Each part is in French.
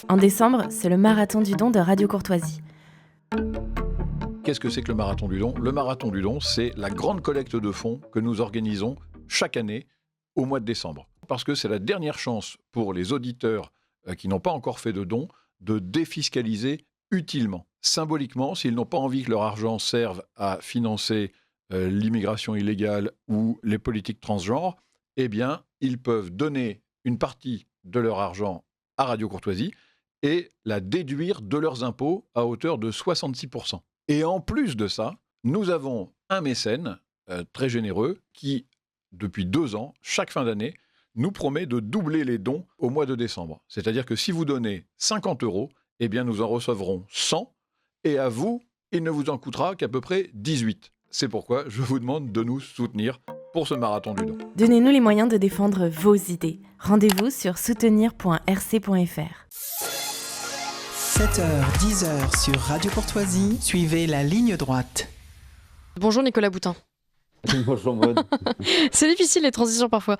En décembre, c'est le marathon du don de Radio Courtoisie. Qu'est-ce que c'est que le Marathon du Don ? Le Marathon du Don, c'est la grande collecte de fonds que nous organisons chaque année au mois de décembre. Parce que c'est la dernière chance pour les auditeurs qui n'ont pas encore fait de dons de défiscaliser utilement. Symboliquement, s'ils n'ont pas envie que leur argent serve à financer l'immigration illégale ou les politiques transgenres, eh bien, ils peuvent donner une partie de leur argent à Radio Courtoisie et la déduire de leurs impôts à hauteur de 66%. Et en plus de ça, nous avons un mécène très généreux qui, depuis 2 ans, chaque fin d'année, nous promet de doubler les dons au mois de décembre. C'est-à-dire que si vous donnez 50 €, eh bien nous en recevrons 100, et à vous, il ne vous en coûtera qu'à peu près 18. C'est pourquoi je vous demande de nous soutenir pour ce marathon du don. Donnez-nous les moyens de défendre vos idées. Rendez-vous sur soutenir.rc.fr. 7h, 10h sur Radio Courtoisie, suivez la ligne droite. Bonjour Nicolas Boutin. Bonjour Maud. C'est difficile les transitions parfois.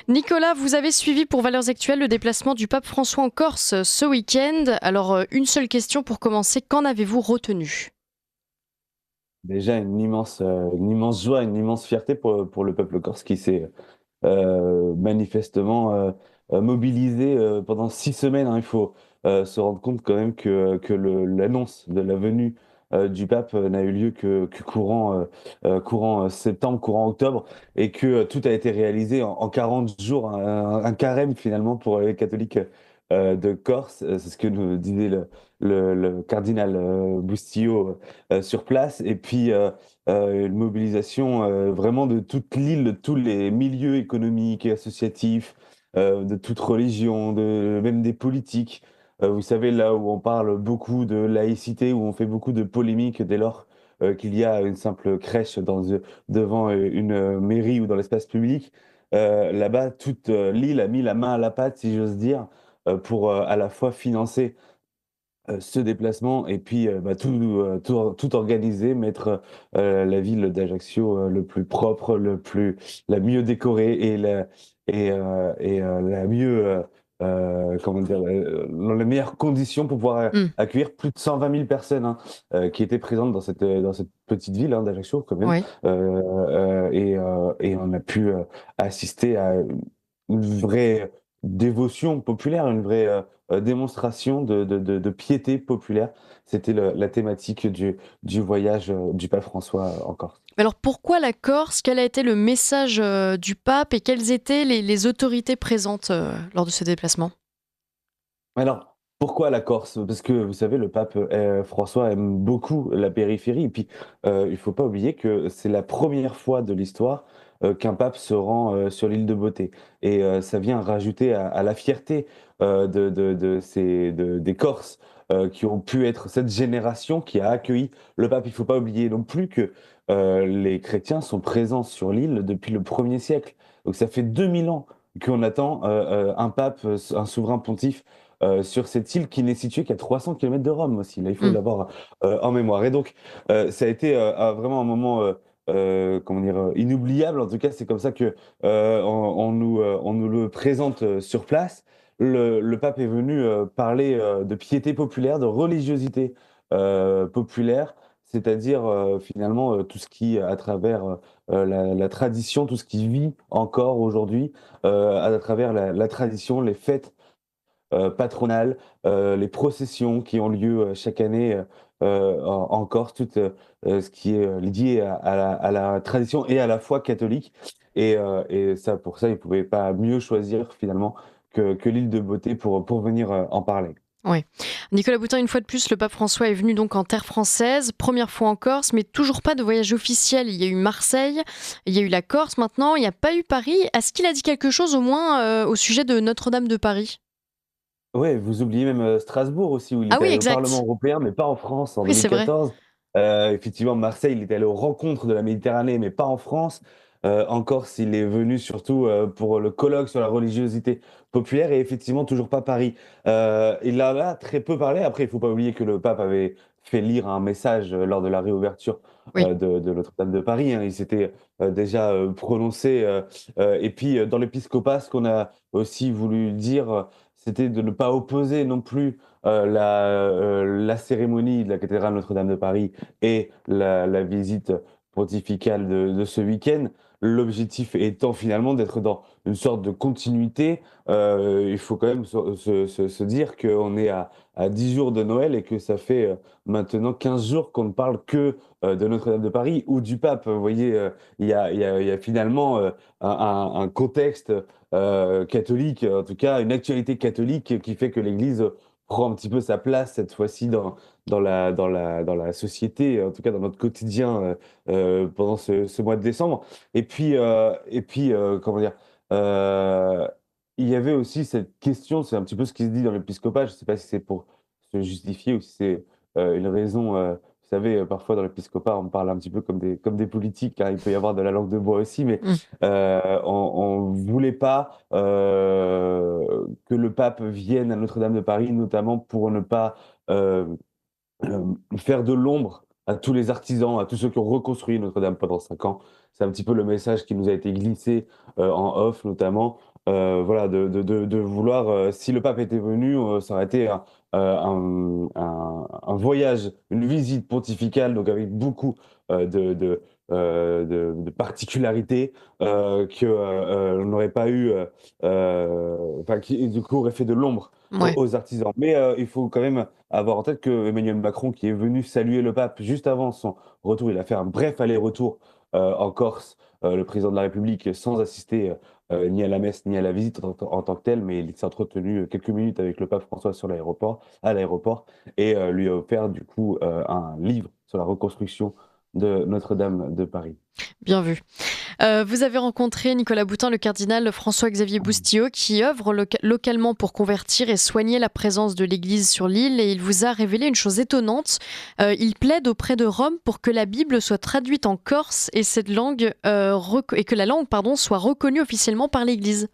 Nicolas, vous avez suivi pour Valeurs Actuelles le déplacement du pape François en Corse ce week-end. Alors une seule question pour commencer, qu'en avez-vous retenu ? Déjà une immense joie, une immense fierté pour le peuple corse qui s'est manifestement mobilisé pendant 6 semaines. Il faut se rendre compte quand même que l'annonce de la venue du pape n'a eu lieu que courant septembre, courant octobre, et que tout a été réalisé en 40 jours, un carême finalement pour les catholiques de Corse. C'est ce que nous disait le cardinal Bustillo sur place. Et puis une mobilisation vraiment de toute l'île, de tous les milieux économiques et associatifs, de toute religion, même des politiques. Vous savez, là où on parle beaucoup de laïcité, où on fait beaucoup de polémiques dès lors qu'il y a une simple crèche devant une mairie ou dans l'espace public, là-bas, toute l'île a mis la main à la pâte, si j'ose dire, pour à la fois financer ce déplacement et puis tout organiser, mettre la ville d'Ajaccio le plus propre, la mieux décorée et la mieux, comment dire, dans les meilleures conditions pour pouvoir accueillir plus de 120 000 personnes qui étaient présentes dans cette petite ville d'Ajaccio quand même. Oui. Et on a pu assister à une vraie dévotion populaire, une vraie démonstration de piété populaire. C'était la thématique du voyage du pape François en Corse. Alors pourquoi la Corse ? Quel a été le message du pape et quelles étaient les autorités présentes lors de ce déplacement ? Alors, pourquoi la Corse ? Parce que vous savez, le pape François aime beaucoup la périphérie. Et puis, il ne faut pas oublier que c'est la première fois de l'histoire qu'un pape se rend sur l'île de Beauté. Et ça vient rajouter à la fierté des Corses qui ont pu être cette génération qui a accueilli le pape. Il ne faut pas oublier non plus que les chrétiens sont présents sur l'île depuis le 1er siècle. Donc ça fait 2000 ans qu'on attend un pape, un souverain pontife sur cette île qui n'est située qu'à 300 km de Rome aussi. Là, il faut l'avoir en mémoire. Et donc, ça a été vraiment un moment comment dire, inoubliable. En tout cas, c'est comme ça que on nous le présente sur place. Le pape est venu parler de piété populaire, de religiosité populaire, c'est-à-dire finalement tout ce qui, à travers la tradition, tout ce qui vit encore aujourd'hui, à travers la tradition, les fêtes patronales, les processions qui ont lieu chaque année en Corse, tout ce qui est lié à la tradition et à la foi catholique. Et ça, pour ça, ils ne pouvaient pas mieux choisir finalement que l'île de Beauté pour venir en parler. Oui. Nicolas Boutin, une fois de plus, le pape François est venu donc en terre française, première fois en Corse, mais toujours pas de voyage officiel. Il y a eu Marseille, il y a eu la Corse maintenant, il n'y a pas eu Paris. Est-ce qu'il a dit quelque chose au moins au sujet de Notre-Dame de Paris ? Ouais, vous oubliez même Strasbourg aussi, où il Ah était oui, allé au exact. Parlement européen, mais pas en France, en Oui, c'est vrai. 2014. Effectivement, Marseille, il était allé aux rencontres de la Méditerranée, mais pas en France. En Corse, il est venu surtout pour le colloque sur la religiosité populaire et effectivement, toujours pas Paris. Il en a très peu parlé. Après, il faut pas oublier que le pape avait fait lire un message lors de la réouverture Oui. de Notre-Dame de Paris. Il s'était déjà prononcé. Et puis, dans l'épiscopat, ce qu'on a aussi voulu dire, c'était de ne pas opposer non plus la cérémonie de la cathédrale Notre-Dame de Paris et la visite pontificale de ce week-end. L'objectif étant finalement d'être dans une sorte de continuité. Il faut quand même se dire qu'on est à 10 jours de Noël et que ça fait maintenant 15 jours qu'on ne parle que de Notre-Dame de Paris ou du pape. Vous voyez, il y a finalement un contexte catholique, en tout cas une actualité catholique qui fait que l'Église prend un petit peu sa place cette fois-ci dans la société, en tout cas dans notre quotidien pendant ce mois de décembre. Et puis, comment dire, euh, il y avait aussi cette question, c'est un petit peu ce qui se dit dans l'épiscopat, je ne sais pas si c'est pour se justifier ou si c'est une raison. Vous savez, parfois dans l'épiscopat, on parle un petit peu comme des politiques, car il peut y avoir de la langue de bois aussi, mais Mm. on ne voulait pas que le pape vienne à Notre-Dame de Paris, notamment pour ne pas euh, faire de l'ombre à tous les artisans, à tous ceux qui ont reconstruit Notre-Dame pendant 5 ans. C'est un petit peu le message qui nous a été glissé en off notamment. Voilà, de vouloir, si le pape était venu, ça aurait été un voyage, une visite pontificale, donc avec beaucoup de particularités qu'on n'aurait pas eu, enfin, qui du coup aurait fait de l'ombre Ouais. aux artisans. Mais il faut quand même avoir en tête que Emmanuel Macron, qui est venu saluer le pape juste avant son retour, il a fait un bref aller-retour en Corse, le président de la République, sans assister ni à la messe ni à la visite en tant que telle, mais il s'est entretenu quelques minutes avec le pape François à l'aéroport, et lui a offert du coup un livre sur la reconstruction de Notre-Dame de Paris. Bien vu. Vous avez rencontré Nicolas Boutin, le cardinal François-Xavier Boustillot, qui œuvre localement pour convertir et soigner la présence de l'Église sur l'île, et il vous a révélé une chose étonnante. Il plaide auprès de Rome pour que la Bible soit traduite en corse et cette langue et que la langue, pardon, soit reconnue officiellement par l'Église.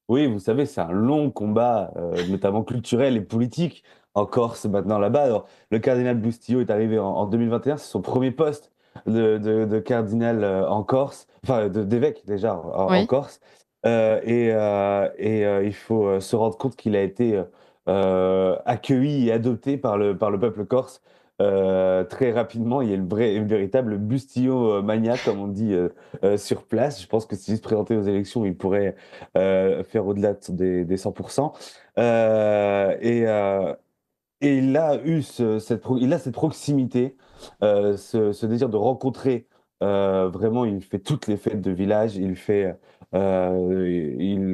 Oui, vous savez, c'est un long combat, notamment culturel et politique en Corse, maintenant là-bas. Alors, le cardinal Bustillo est arrivé en 2021, c'est son premier poste de cardinal en Corse, enfin d'évêque déjà en Oui. Corse. Il faut se rendre compte qu'il a été accueilli et adopté par le peuple corse. Très rapidement, il y a une véritable Bustillo mania, comme on dit sur place. Je pense que s'il se présentait aux élections, il pourrait faire au-delà des 100%. Et il a eu il a cette proximité, ce désir de rencontrer. Vraiment, il fait toutes les fêtes de village, il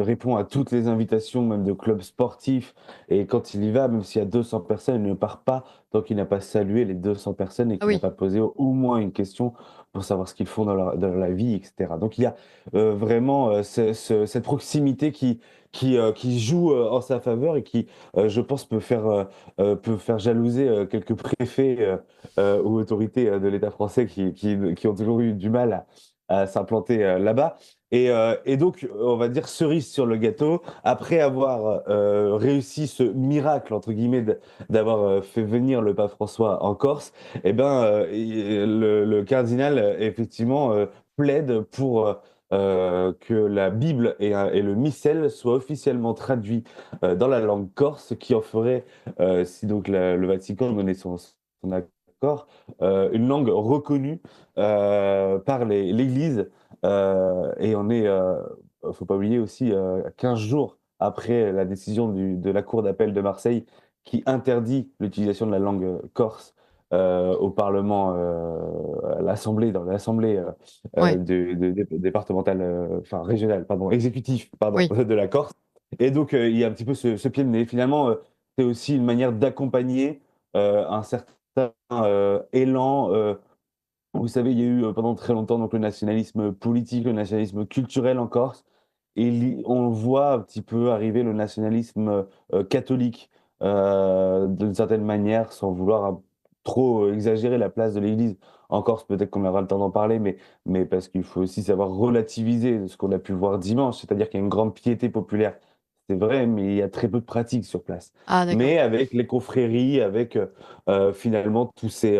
répond à toutes les invitations, même de clubs sportifs. Et quand il y va, même s'il y a 200 personnes, il ne part pas tant qu'il n'a pas salué les 200 personnes et Ah qu'il n'a oui. pas posé au moins une question pour savoir ce qu'ils font dans la vie, etc. Donc il y a vraiment cette proximité qui joue en sa faveur et qui, je pense, peut faire jalouser quelques préfets ou autorités de l'État français qui ont toujours eu du mal à s'implanter là-bas. Et donc, on va dire cerise sur le gâteau, après avoir réussi ce miracle, entre guillemets, d'avoir fait venir le pape François en Corse, eh ben, le cardinal, effectivement, plaide pour que la Bible et le missel soient officiellement traduits dans la langue corse, ce qui en ferait, si donc le Vatican donnait son accord, une langue reconnue par l'Église. Et on est, faut pas oublier aussi, 15 jours après la décision de la Cour d'appel de Marseille qui interdit l'utilisation de la langue corse au Parlement, dans l'Assemblée Ouais. départementale, enfin régionale, pardon, exécutif, pardon, Oui. de la Corse. Et donc, il y a un petit peu ce pied de nez. Finalement, c'est aussi une manière d'accompagner un certain élan. Vous savez, il y a eu pendant très longtemps donc, le nationalisme politique, le nationalisme culturel en Corse. Et on voit un petit peu arriver le nationalisme catholique d'une certaine manière, sans vouloir trop exagérer la place de l'Église en Corse. Peut-être qu'on aura le temps d'en parler, mais parce qu'il faut aussi savoir relativiser ce qu'on a pu voir dimanche, c'est-à-dire qu'il y a une grande piété populaire. C'est vrai, mais il y a très peu de pratiques sur place. Ah d'accord. Mais avec les confréries, avec finalement tous ces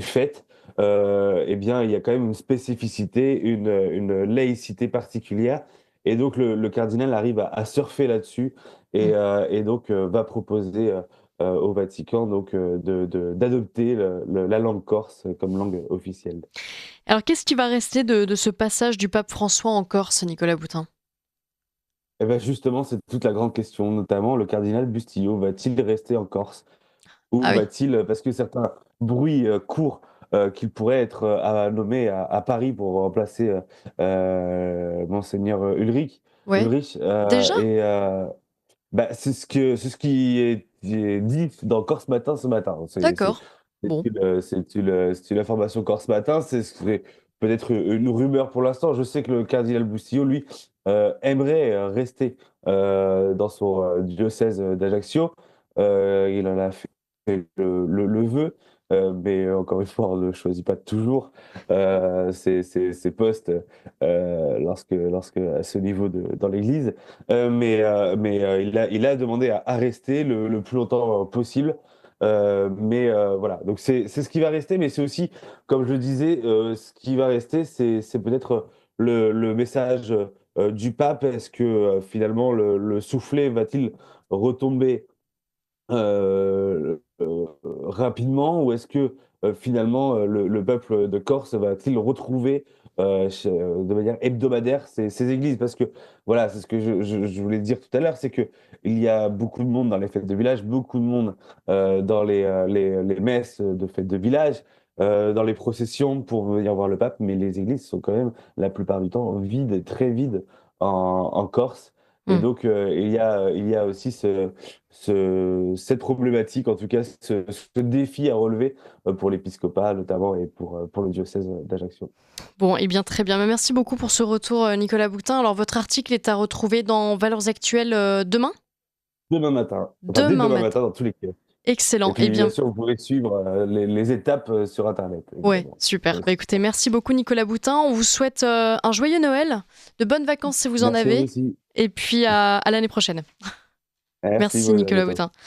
fêtes, eh bien, il y a quand même une spécificité, une laïcité particulière. Et donc le cardinal arrive à surfer là-dessus et donc va proposer au Vatican donc, d'adopter la langue corse comme langue officielle. Alors, qu'est-ce qui va rester de ce passage du pape François en Corse, Nicolas Boutin? Et ben justement, c'est toute la grande question, notamment le cardinal Bustillo va-t-il rester en Corse? Ou Ah oui, va-t-il, parce que certains bruits courent, qu'il pourrait être nommé à Paris pour remplacer Monseigneur ouais. Ulrich, Déjà? bah, c'est ce qui est dit dans Corse Matin ce matin. D'accord. Bon. C'est une information Corse Matin, c'est peut-être une rumeur pour l'instant. Je sais que le cardinal Bustillo, lui, aimerait rester dans son diocèse d'Ajaccio. Il en a fait le vœu, mais encore une fois, on ne choisit pas toujours ses postes lorsque à ce niveau dans l'Église. Mais il a demandé à rester le plus longtemps possible. Mais voilà, donc c'est ce qui va rester, mais c'est aussi, comme je le disais, ce qui va rester, c'est peut-être le message du pape. Est-ce que finalement le soufflet va-t-il retomber rapidement, ou est-ce que finalement le peuple de Corse va-t-il retrouver de manière hebdomadaire ces églises? Parce que voilà, c'est ce que je voulais dire tout à l'heure, c'est que il y a beaucoup de monde dans les fêtes de village, beaucoup de monde dans les messes de fêtes de village, dans les processions pour venir voir le pape, mais les églises sont quand même la plupart du temps vides, très vides en Corse. Et Mmh. donc, il y a aussi cette problématique, en tout cas ce défi à relever pour l'épiscopat notamment et pour le diocèse d'Ajaccio. Bon, eh bien, très bien. Mais merci beaucoup pour ce retour, Nicolas Boutin. Alors, votre article est à retrouver dans Valeurs Actuelles demain? Demain matin, enfin dès Demain demain matin. matin dans tous les cas. Et Excellent. Eh puis bien bien, sûr, vous pourrez suivre les étapes sur internet, ouais, évidemment. super. Bah, écoutez, merci beaucoup, Nicolas Boutin. On vous souhaite un joyeux Noël, de bonnes vacances si vous en Merci à vous avez, aussi. et puis à l'année prochaine. Merci, Merci, Maud, à Nicolas bientôt. Boutin.